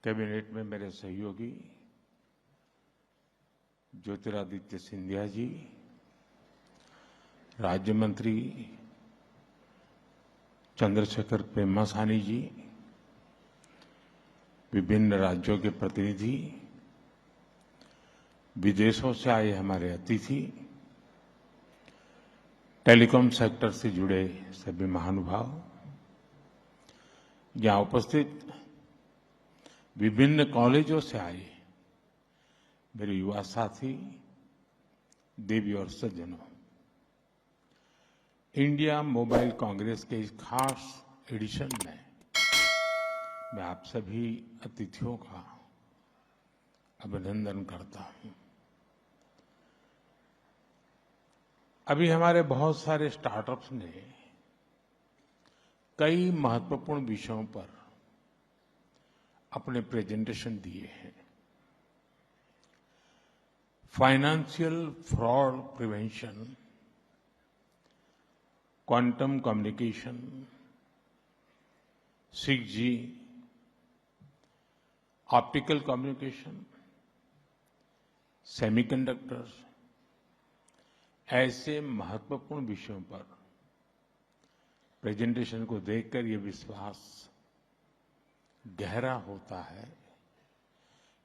Cabinet में मेरे सहयोगी ज्योतिरादित्य सिंधिया जी, राज्य मंत्री चंद्रशेखर पेम्मासानी जी, विभिन्न राज्यों के प्रतिनिधि, विदेशों से आए हमारे अतिथि, टेलीकॉम सेक्टर से जुड़े सभी महानुभाव, यहाँ उपस्थित विभिन्न कॉलेजों से आए मेरे युवा साथी, देवी और सज्जनों, इंडिया मोबाइल कांग्रेस के इस खास एडिशन में मैं आप सभी अतिथियों का अभिनंदन करता हूं। अभी हमारे बहुत सारे स्टार्टअप्स ने कई महत्वपूर्ण विषयों पर अपने प्रेजेंटेशन दिए हैं। Financial fraud prevention, quantum communication, 6G, optical communication, semiconductors, ऐसे महत्वपूर्ण विषयों पर प्रेजेंटेशन को देखकर ये विश्वास गहरा होता है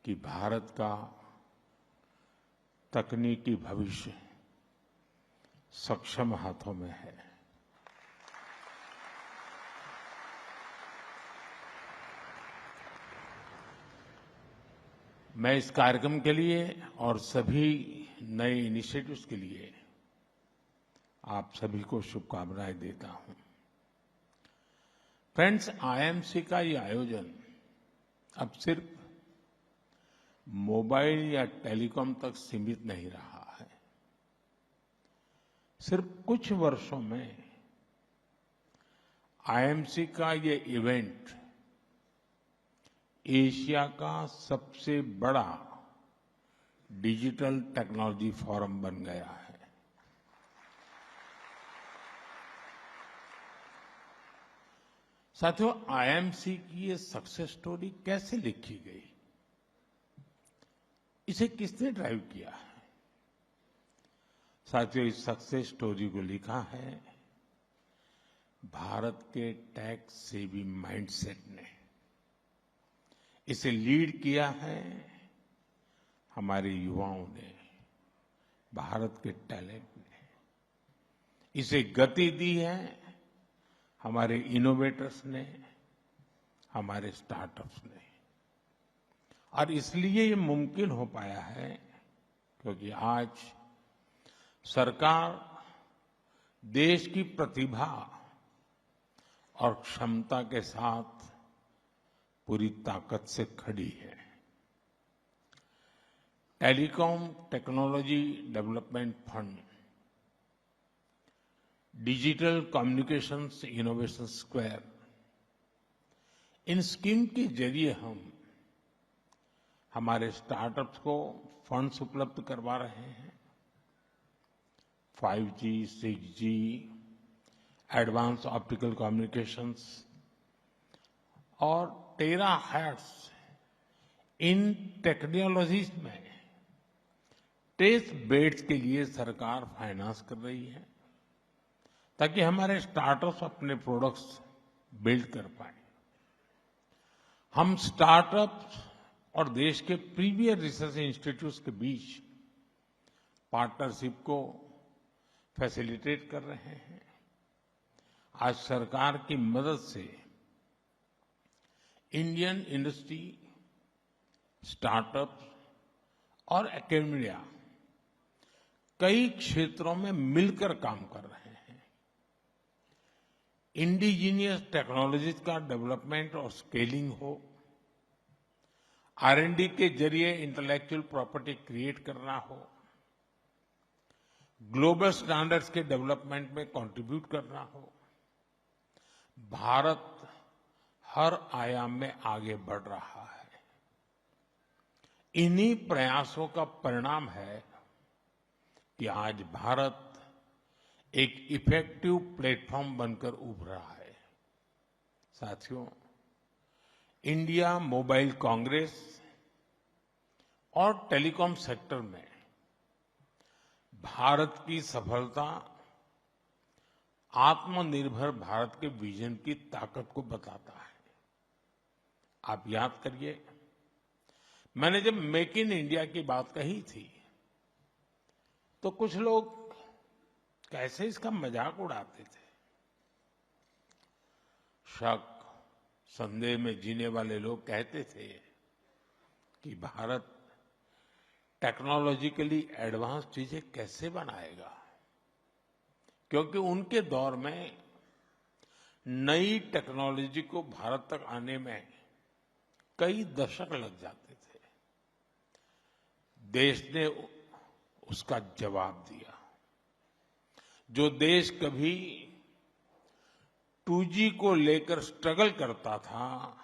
कि भारत का तकनीकी भविष्य सक्षम हाथों में है। मैं इस कार्यक्रम के लिए और सभी नए इनिशिएटिव्स के लिए आप सभी को शुभकामनाएं देता हूं। फ्रेंड्स, आईएमसी का ये आयोजन अब सिर्फ मोबाइल या टेलीकॉम तक सीमित नहीं रहा है। सिर्फ कुछ वर्षों में आईएमसी का ये इवेंट एशिया का सबसे बड़ा डिजिटल टेक्नोलॉजी फोरम बन गया है। साथियों, आईएमसी की ये सक्सेस स्टोरी कैसे लिखी गई, इसे किसने ड्राइव किया है? साथियों, इस सक्सेस स्टोरी को लिखा है भारत के टेक सेवी माइंडसेट ने। इसे लीड किया है हमारे युवाओं ने, भारत के टैलेंट ने। इसे गति दी है हमारे इनोवेटर्स ने, हमारे स्टार्टअप्स ने। और इसलिए ये मुमकिन हो पाया है क्योंकि आज सरकार देश की प्रतिभा और क्षमता के साथ पूरी ताकत से खड़ी है। Telecom technology development fund, digital communications innovation square, इन स्कीम के जरिए हम हमारे स्टार्टअप्स को फंड्स उपलब्ध करवा रहे हैं। 5G, 6G, advance optical communications और टेराहर्ट्ज, इन टेक्नोलॉजीज में टेस्ट बेड्स के लिए सरकार फाइनेंस कर रही है ताकि हमारे स्टार्टअप्स अपने प्रोडक्ट्स बिल्ड कर पाए। हम स्टार्टअप्स और देश के प्रीमियर रिसर्च इंस्टीट्यूट्स के बीच पार्टनरशिप को फैसिलिटेट कर रहे हैं। आज सरकार की मदद से इंडियन इंडस्ट्री, स्टार्टअप्स और एकेडमिया कई क्षेत्रों में मिलकर काम कर रहे हैं। इंडिजीनियस टेक्नोलॉजीज का डेवलपमेंट और स्केलिंग हो, R&D के जरिए इंटेलेक्चुअल प्रॉपर्टी क्रिएट करना हो, ग्लोबल स्टैंडर्ड्स के डेवलपमेंट में कंट्रीब्यूट करना हो, भारत हर आयाम में आगे बढ़ रहा है। इन्हीं प्रयासों का परिणाम है कि आज भारत एक इफेक्टिव प्लेटफॉर्म बनकर उभरा है। साथियों, इंडिया मोबाइल कांग्रेस और टेलीकॉम सेक्टर में भारत की सफलता आत्मनिर्भर भारत के विजन की ताकत को बताता है। आप याद करिए, मैंने जब मेक इन इंडिया की बात कही थी तो कुछ लोग कैसे इसका मजाक उड़ाते थे। शक संदेह में जीने वाले लोग कहते थे कि भारत टेक्नोलॉजिकली एडवांस चीजें कैसे बनाएगा, क्योंकि उनके दौर में नई टेक्नोलॉजी को भारत तक आने में कई दशक लग जाते थे। देश ने उसका जवाब दिया। जो देश कभी 2G को लेकर स्ट्रगल करता था,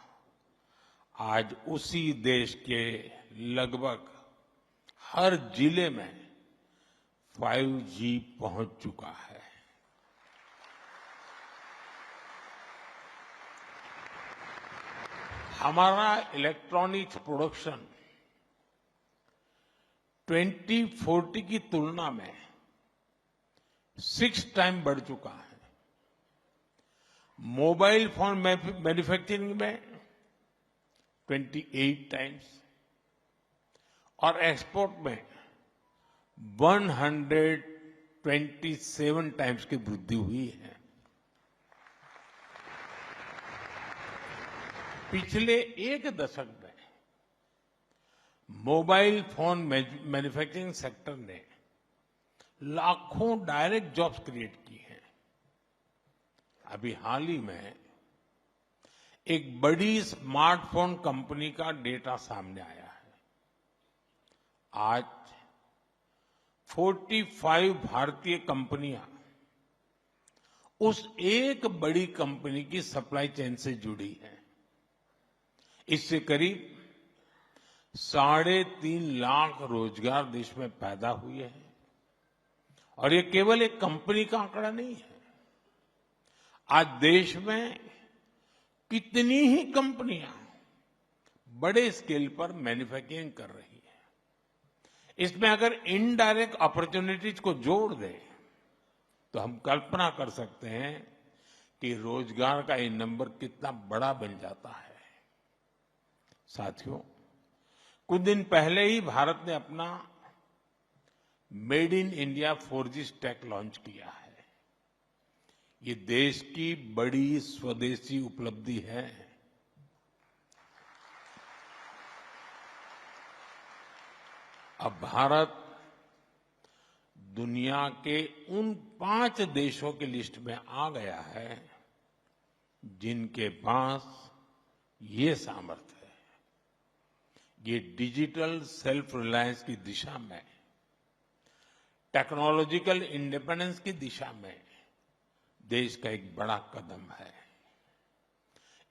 आज उसी देश के लगभग हर जिले में 5G पहुंच चुका है। हमारा इलेक्ट्रॉनिक्स प्रोडक्शन 2040 की तुलना में 6 टाइम बढ़ चुका है। मोबाइल फोन मैन्युफैक्चरिंग में 28 टाइम्स और एक्सपोर्ट में 127 टाइम्स की वृद्धि हुई है। पिछले एक दशक में मोबाइल फोन मैन्युफैक्चरिंग सेक्टर ने लाखों डायरेक्ट जॉब्स क्रिएट की हैं। अभी हाल ही में एक बड़ी स्मार्टफोन कंपनी का डेटा सामने आया है। आज 45 भारतीय कंपनियां उस एक बड़ी कंपनी की सप्लाई चेन से जुड़ी हैं। इससे करीब 3.5 लाख रोजगार देश में पैदा हुए हैं। और ये केवल एक कंपनी का आंकड़ा नहीं है। आज देश में कितनी ही कंपनियां बड़े स्केल पर मैन्युफैक्चरिंग कर रही है। इसमें अगर इनडायरेक्ट अपॉर्चुनिटीज को जोड़ दें तो हम कल्पना कर सकते हैं कि रोजगार का ये नंबर कितना बड़ा बन जाता है। साथियों, कुछ दिन पहले ही भारत ने अपना made in India 4G stack launch किया है। ये देश की बड़ी स्वदेशी उपलब्धि है। अब भारत दुनिया के उन 5 देशों की लिस्ट में आ गया है जिनके पास ये सामर्थ्य है। ये डिजिटल सेल्फ रिलायंस की दिशा में, टेक्नोलॉजिकल इंडिपेंडेंस की दिशा में देश का एक बड़ा कदम है।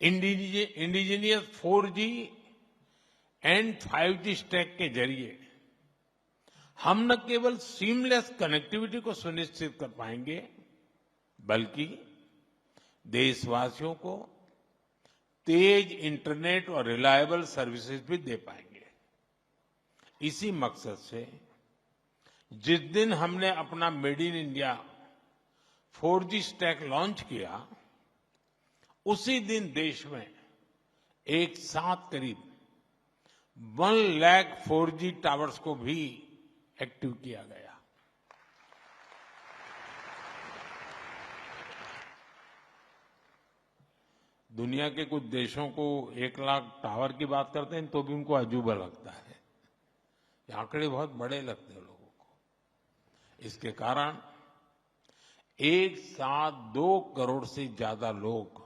Indigenous 4G and 5G stack के जरिए हम न केवल सीमलेस कनेक्टिविटी को सुनिश्चित कर पाएंगे, बल्कि देशवासियों को तेज इंटरनेट और रिलायबल सर्विसेज भी दे पाएंगे। इसी मकसद से जिस दिन हमने अपना made in India 4G stack launch किया, उसी दिन देश में एक साथ करीब 1 लाख 4G टावर्स को भी एक्टिव किया गया। दुनिया के कुछ देशों को 1 लाख टावर की बात करते हैं तो भी उनको अजूबा लगता है। ये आंकड़े बहुत बड़े लगते हैं लोगों को। इसके कारण एक साथ 2 करोड़ से ज्यादा लोग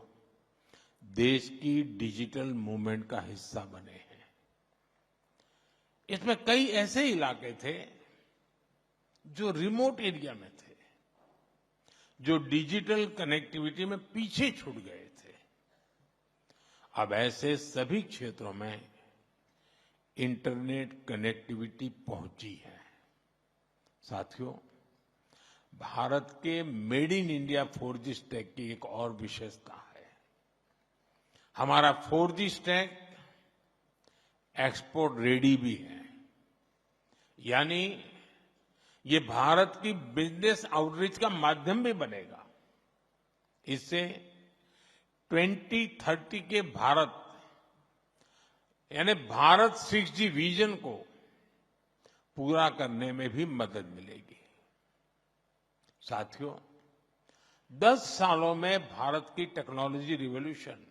देश की डिजिटल मूवमेंट का हिस्सा बने हैं। इसमें कई ऐसे इलाके थे जो रिमोट एरिया में थे, जो डिजिटल कनेक्टिविटी में पीछे छूट गए थे। अब ऐसे सभी क्षेत्रों में इंटरनेट कनेक्टिविटी पहुंची है। साथियों, भारत के made in India 4G stack की एक और विशेषता है। हमारा 4G स्टैक एक्सपोर्ट रेडी भी है, यानी ये भारत की बिजनेस आउटरीच का माध्यम भी बनेगा। इससे 2030 के भारत यानी भारत 6G विजन को पूरा करने में भी मदद मिलेगी। साथियों, 10 सालों में भारत की टेक्नोलॉजी रिवॉल्यूशन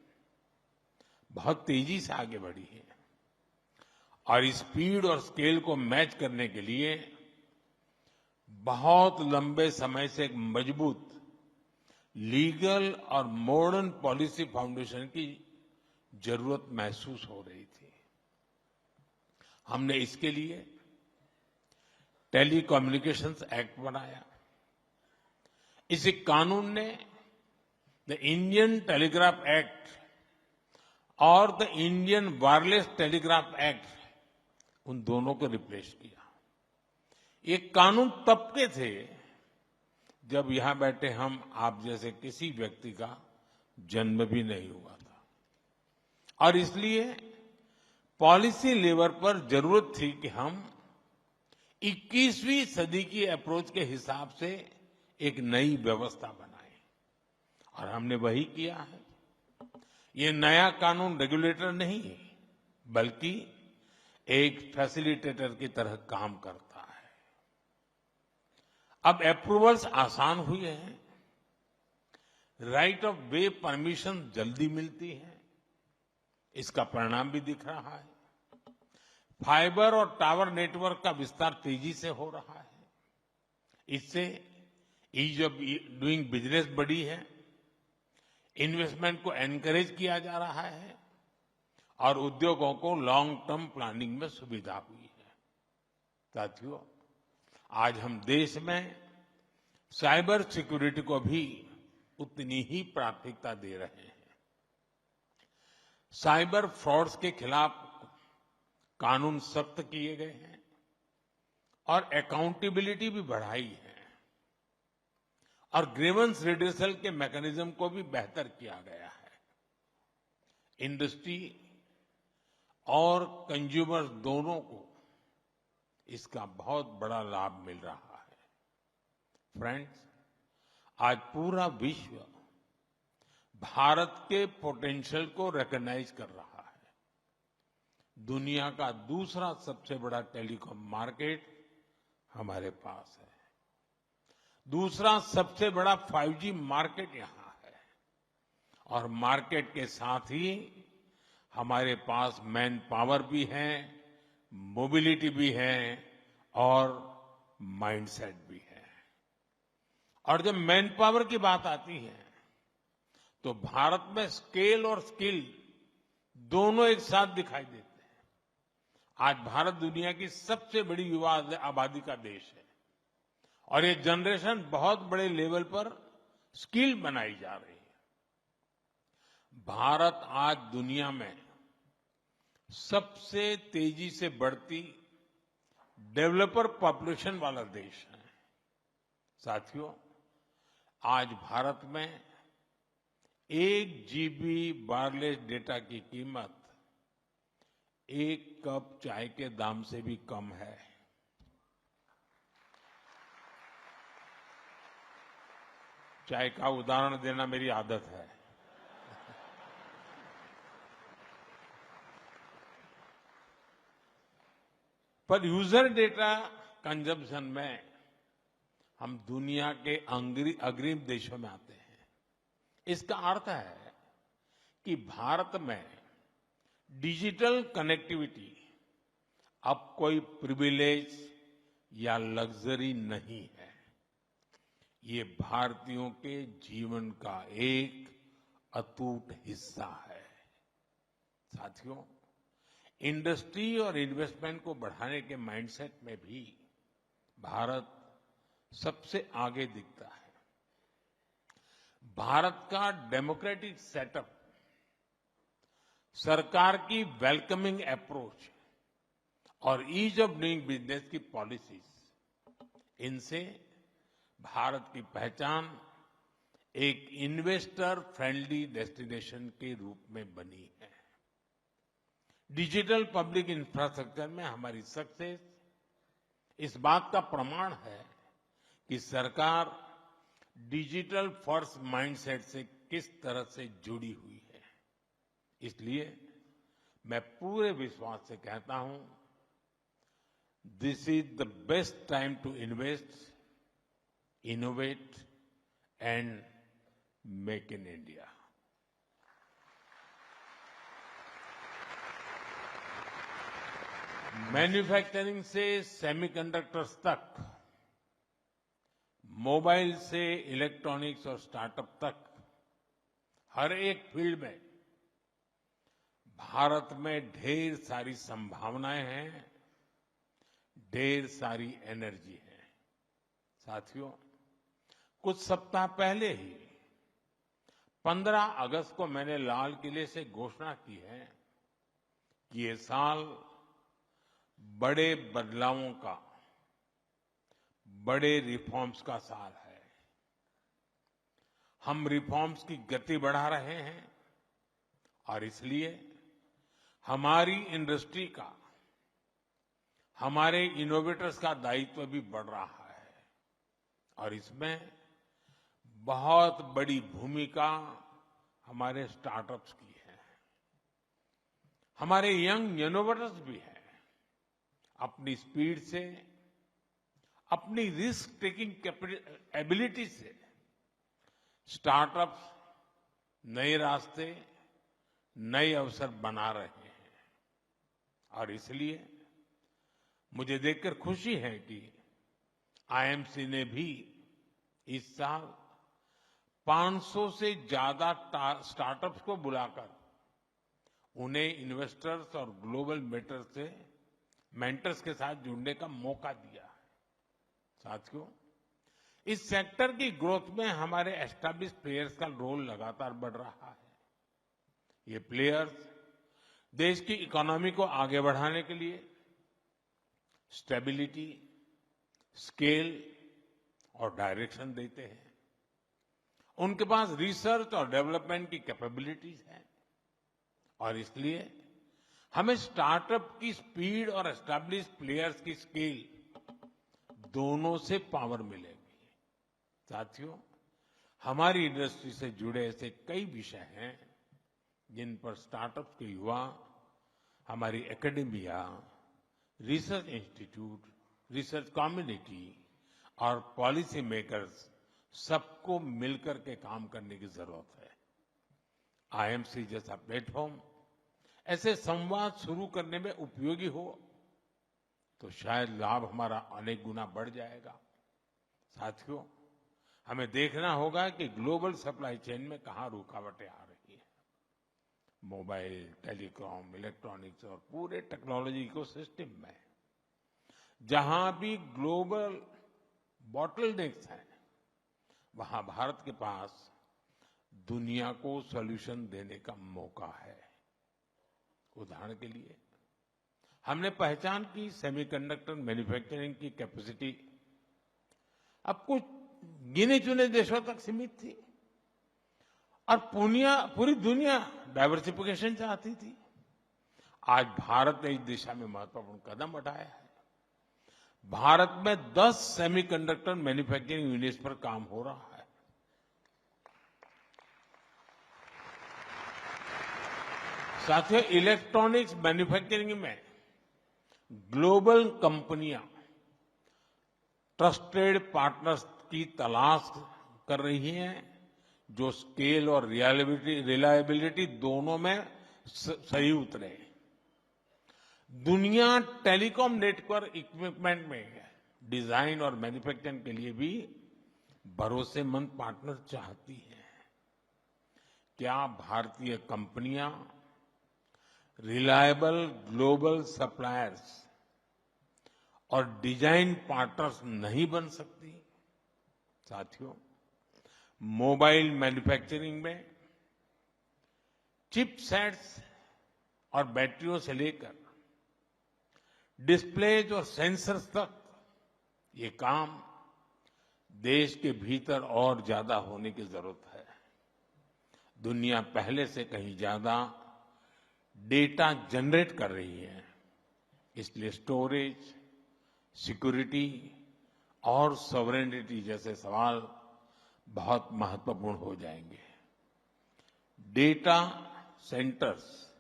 बहुत तेजी से आगे बढ़ी है और स्पीड और स्केल को मैच करने के लिए बहुत लंबे समय से एक मजबूत लीगल और मॉडर्न पॉलिसी फाउंडेशन की जरूरत महसूस हो रही थी। हमने इसके लिए टेलीकम्युनिकेशंस एक्ट बनाया। इस कानून ने द इंडियन टेलीग्राफ एक्ट और the Indian wireless telegraph act, उन दोनों को रिप्लेस किया। ये कानून तब के थे जब यहां बैठे हम आप जैसे किसी व्यक्ति का जन्म भी नहीं हुआ था, और इसलिए पॉलिसी लेवल पर जरूरत थी कि हम 21वीं सदी की अप्रोच के हिसाब से एक नई व्यवस्था बनाए, और हमने वही किया है। ये नया कानून रेगुलेटर नहीं है, बल्कि एक फैसिलिटेटर की तरह काम करता है। अब अप्रूवल्स आसान हुए हैं, राइट ऑफ वे परमिशन जल्दी मिलती है, इसका परिणाम भी दिख रहा है। फाइबर और टावर नेटवर्क का विस्तार तेजी से हो रहा है। इससे ईज ऑफ डूइंग बिजनेस बढ़ी है, इन्वेस्टमेंट को एनकरेज किया जा रहा है और उद्योगों को लॉन्ग टर्म प्लानिंग में सुविधा हुई है। साथियों, आज हम देश में साइबर सिक्योरिटी को भी उतनी ही प्राथमिकता दे रहे हैं। साइबर फ्रॉड्स के खिलाफ कानून सख्त किए गए हैं और अकाउंटेबिलिटी भी बढ़ाई है, और ग्रीवेंस रिड्रेसल के मैकेनिज्म को भी बेहतर किया गया है। इंडस्ट्री और कंज्यूमर दोनों को इसका बहुत बड़ा लाभ मिल रहा है। फ्रेंड्स, आज पूरा विश्व भारत के पोटेंशियल को रिकॉग्नाइज कर रहा है। दुनिया का दूसरा सबसे बड़ा टेलीकॉम मार्केट हमारे पास है। दूसरा सबसे बड़ा 5G मार्केट यहां है, और मार्केट के साथ ही हमारे पास मैन पावर भी है, मोबिलिटी भी है और माइंडसेट भी है। और जब मैन पावर की बात आती है तो भारत में स्केल और स्किल दोनों एक साथ दिखाई देते हैं। आज भारत दुनिया की सबसे बड़ी युवा आबादी का देश है, और ये जनरेशन बहुत बड़े लेवल पर स्किल बनाई जा रही है। भारत आज दुनिया में सबसे तेजी से बढ़ती डेवलपर पॉपुलेशन वाला देश है। साथियों, आज भारत में 1 GB वायरलेस डेटा की कीमत 1 कप चाय के दाम से भी कम है। चाय का उदाहरण देना मेरी आदत है। पर यूजर डेटा कंजम्पशन में हम दुनिया के अग्रिम देशों में आते हैं। इसका अर्थ है कि भारत में डिजिटल कनेक्टिविटी अब कोई प्रिविलेज या लग्जरी नहीं है। ये भारतीयों के जीवन का एक अटूट हिस्सा है। साथियों, इंडस्ट्री और इन्वेस्टमेंट को बढ़ाने के माइंडसेट में भी भारत सबसे आगे दिखता है। भारत का डेमोक्रेटिक सेटअप, सरकार की वेलकमिंग अप्रोच और ईज ऑफ डूइंग बिजनेस की पॉलिसीज, इनसे भारत की पहचान एक इन्वेस्टर फ्रेंडली डेस्टिनेशन के रूप में बनी है। डिजिटल पब्लिक इंफ्रास्ट्रक्चर में हमारी सक्सेस इस बात का प्रमाण है कि सरकार डिजिटल फर्स्ट माइंडसेट से किस तरह से जुड़ी हुई है। इसलिए मैं पूरे विश्वास से कहता हूं, this is the best time to invest, innovate and make in India. Manufacturing से सेमीकंडक्टर्स तक, मोबाइल से इलेक्ट्रॉनिक्स और स्टार्टअप तक, हर एक फील्ड में भारत में ढेर सारी संभावनाएं हैं, ढेर सारी एनर्जी है। साथियों, कुछ सप्ताह पहले ही 15 अगस्त को मैंने लाल किले से घोषणा की है कि ये साल बड़े बदलावों का, बड़े रिफॉर्म्स का साल है। हम रिफॉर्म्स की गति बढ़ा रहे हैं और इसलिए हमारी इंडस्ट्री का, हमारे इनोवेटर्स का दायित्व भी बढ़ रहा है और इसमें बहुत बड़ी भूमिका हमारे स्टार्टअप्स की है। हमारे यंग इनोवेटर्स भी हैं। अपनी स्पीड से, अपनी रिस्क टेकिंग एबिलिटी से स्टार्टअप्स नए रास्ते, नए अवसर बना रहे हैं और इसलिए मुझे देखकर खुशी है कि आईएमसी ने भी इस साल 500 से ज्यादा स्टार्टअप्स को बुलाकर उन्हें इन्वेस्टर्स और ग्लोबल मेंटर्स के साथ जुड़ने का मौका दिया है। साथियों, इस सेक्टर की ग्रोथ में हमारे एस्टैब्लिश प्लेयर्स का रोल लगातार बढ़ रहा है। ये प्लेयर्स देश की इकोनॉमी को आगे बढ़ाने के लिए स्टेबिलिटी, स्केल और डायरेक्शन देते हैं। उनके पास रिसर्च और डेवलपमेंट की कैपेबिलिटीज है और इसलिए हमें स्टार्टअप की स्पीड और एस्टैब्लिश प्लेयर्स की स्केल दोनों से पावर मिलेगी। साथियों, हमारी इंडस्ट्री से जुड़े ऐसे कई विषय हैं जिन पर स्टार्टअप्स के युवा, हमारी academia, research institute, research community और पॉलिसी मेकर्स सबको मिलकर के काम करने की जरूरत है। आईएमसी जैसा प्लेटफॉर्म ऐसे संवाद शुरू करने में उपयोगी हो तो शायद लाभ हमारा अनेक गुना बढ़ जाएगा। साथियों, हमें देखना होगा कि ग्लोबल सप्लाई चेन में कहां रुकावटें आ रही हैं। मोबाइल, टेलीकॉम, इलेक्ट्रॉनिक्स और पूरे टेक्नोलॉजी इकोसिस्टम में जहां भी ग्लोबल बॉटलनेक्स हैं, वहां भारत के पास दुनिया को सॉल्यूशन देने का मौका है। उदाहरण के लिए हमने पहचान की सेमीकंडक्टर मैन्युफैक्चरिंग की कैपेसिटी अब कुछ गिने चुने देशों तक सीमित थी और पूरी दुनिया डाइवर्सिफिकेशन चाहती थी। आज भारत ने इस दिशा में महत्वपूर्ण कदम उठाया है। भारत में 10 सेमीकंडक्टर मैन्युफैक्चरिंग यूनिट्स पर काम हो रहा है। साथियों, इलेक्ट्रॉनिक्स मैन्युफैक्चरिंग में ग्लोबल कंपनियां ट्रस्टेड पार्टनर्स की तलाश कर रही हैं जो स्केल और रिलायबिलिटी दोनों में सही उतरे। दुनिया टेलीकॉम नेटवर्क इक्विपमेंट में डिजाइन और मैन्युफैक्चरिंग के लिए भी भरोसेमंद पार्टनर चाहती है। क्या भारतीय कंपनियां रिलायबल ग्लोबल सप्लायर्स और डिजाइन पार्टनर्स नहीं बन सकती? साथियों, मोबाइल मैन्युफैक्चरिंग में चिपसेट्स और बैटरियों से लेकर डिस्प्लेज और सेंसर्स तक ये काम देश के भीतर और ज्यादा होने की जरूरत है। दुनिया पहले से कहीं ज्यादा डेटा जनरेट कर रही है, इसलिए स्टोरेज, सिक्योरिटी और सॉवरेनिटी जैसे सवाल बहुत महत्वपूर्ण हो जाएंगे। डेटा सेंटर्स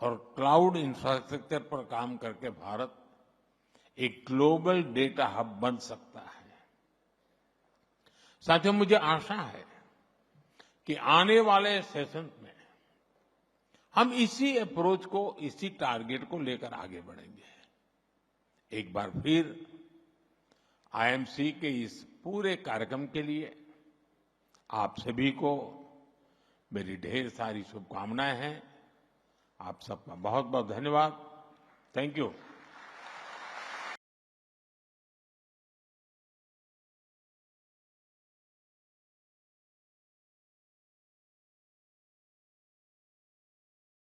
और क्लाउड इंफ्रास्ट्रक्चर पर काम करके भारत एक ग्लोबल डेटा हब बन सकता है। साथियों, मुझे आशा है कि आने वाले सेशन में हम इसी अप्रोच को, इसी टारगेट को लेकर आगे बढ़ेंगे। एक बार फिर आईएमसी के इस पूरे कार्यक्रम के लिए आप सभी को मेरी ढेर सारी शुभकामनाएं हैं। आप सबका बहुत बहुत धन्यवाद। Thank you.